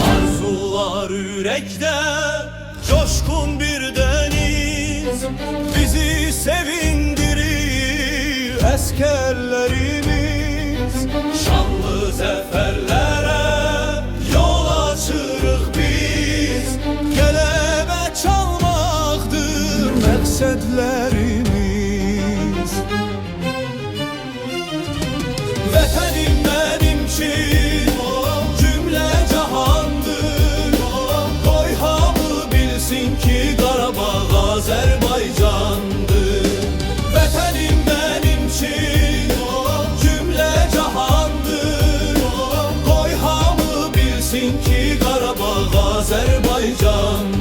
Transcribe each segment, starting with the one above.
Arzular yürekte coşkun bir deniz, bizi sevindirir eskerlerimiz. Şanlı zaferlere yol açırıq biz, gelebe çalmaktır məqsədlərimiz. Vətənim mənim için cümlə cahandır, qoy hamı bilsin ki Qarabağ Azərbaycandır. Vətənim mənim için cümlə cahandır, qoy hamı bilsin ki Qarabağ Azərbaycandır.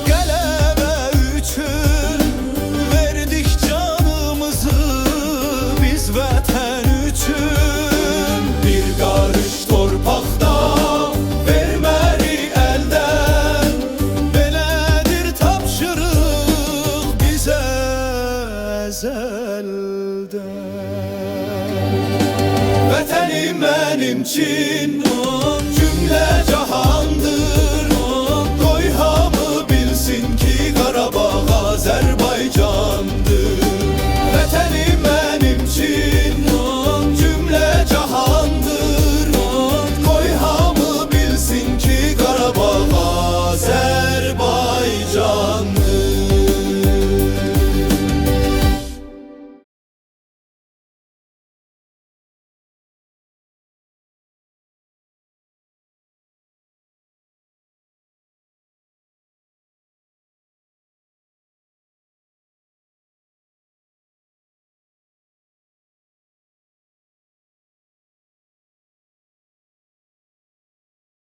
Qələbə üçün verdik canımızı biz vətən üçün. Bir qarış torpaqda verməli əldən, belədir tapşırıq bizə əzəldən. Vətənim mənim üçün cümlə